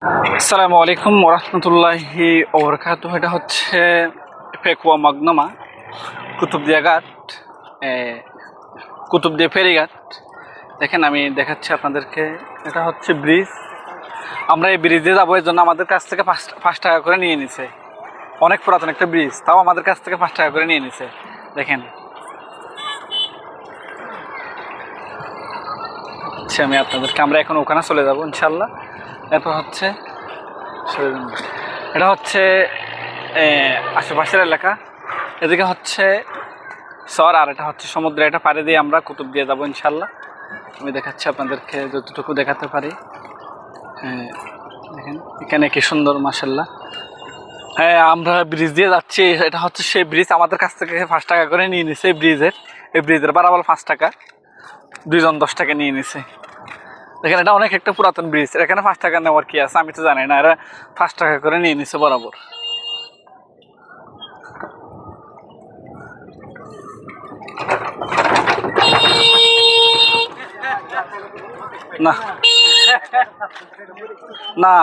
আসসালামু আলাইকুম ওরহমতুল্লাহি ওবরাকাতুহু। এটা হচ্ছে পেকুয়া মগনামা কুতুবদিয়া ঘাট, কুতুবদিয়া ফেরিঘাট। দেখেন আমি দেখাচ্ছি আপনাদেরকে, এটা হচ্ছে ব্রিজ। আমরা এই ব্রিজে যাবো, এর জন্য আমাদের কাছ থেকে 5 টাকা করে নিয়ে নিছে। অনেক পুরাতন একটা ব্রিজ, তাও আমাদের কাছ থেকে 5 টাকা করে নিয়ে নিছে। দেখেন আচ্ছা, আমি আপনাদেরকে, আমরা এখন ওখানে চলে যাবো ইনশাল্লাহ। এরপর হচ্ছে এটা হচ্ছে আশেপাশের এলাকা, এদিকে হচ্ছে শহর, আর এটা হচ্ছে সমুদ্র। এটা পাড়ি দিয়ে আমরা কুতুবদিয়া যাবো ইনশাল্লাহ। আমি দেখাচ্ছি আপনাদেরকে যতটুকু দেখাতে পারি। হ্যাঁ দেখেন এখানে কি সুন্দর মাশাল্লাহ। হ্যাঁ, আমরা ব্রিজ দিয়ে যাচ্ছি। এটা হচ্ছে সেই ব্রিজ, আমাদের কাছ থেকে 5 টাকা করে নিয়ে নিছে। এই ব্রিজের বারাবর 5 টাকা, 2 জন 10 টাকা নিয়ে নিছে। দেখেন এটা অনেক একটা পুরাতন ব্রিজ, এখানে 5 টাকা নেওয়ার কি আছে আমি তো জানি না। এরা 5 টাকা করে নিয়ে নিছে বরাবর। না না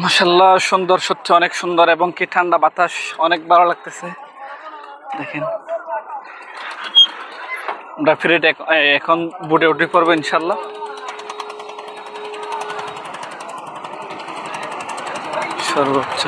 মাশাআল্লাহ, সুন্দর, সত্যি অনেক সুন্দর, এবং কি ঠান্ডা বাতাস, অনেক ভালো লাগতেছে। দেখেন আমরা ফ্রিতে এখন বুটে উঠে করবো ইনশাল্লাহ। সর্বোচ্চ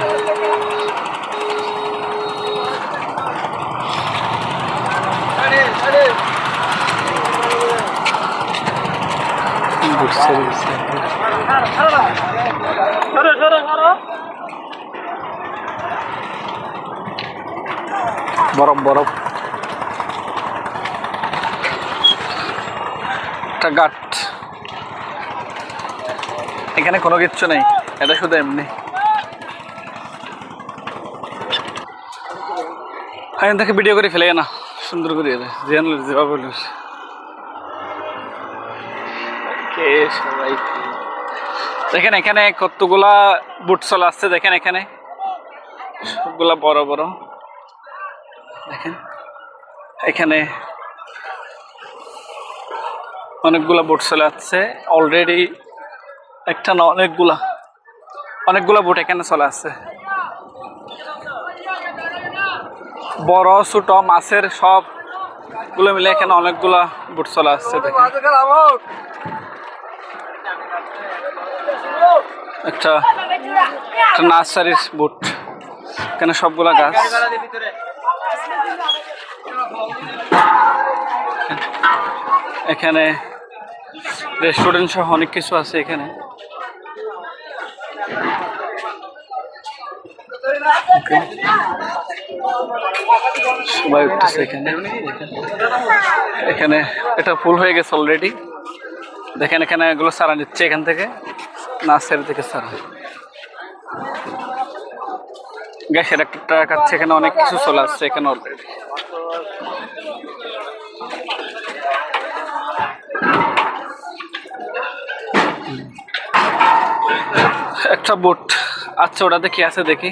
বরফ বরফ একটা ঘাট, এখানে কোনো কিচ্ছু নেই, এটা শুধু এমনি। এখান থেকে ভিডিও করে ফেলে না, সুন্দর করে সবাই দেখেন এখানে কতগুলা বুট চলা আসছে। দেখেন এখানে সবগুলা বড় বড়। দেখেন এখানে অনেকগুলা বোট চলে আসছে অলরেডি, একটা না অনেকগুলা বোট এখানে চলে আসছে। বড় ছোট মাছের সবগুলো মিলে এখানে অনেকগুলা বোট চলে আসছে। একটা নার্সারির বোট, এখানে সবগুলা গাছ। এখানে রেস্টুরেন্ট সহ অনেক কিছু আছে এখানে। সবাই উঠতেছে এখানে। এখানে এটা ফুল হয়ে গেছে অলরেডি। দেখেন এখানে এগুলো সারা নিচ্ছে, এখান থেকে নার্সারি থেকে সারা। গ্যাসের একটা ট্রাক আছে, এখানে অনেক কিছু চলে আসছে এখানে অলরেডি। একটা বোট আচ্ছা, ওটাতে কি আছে দেখি।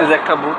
এই যে একটা বোট,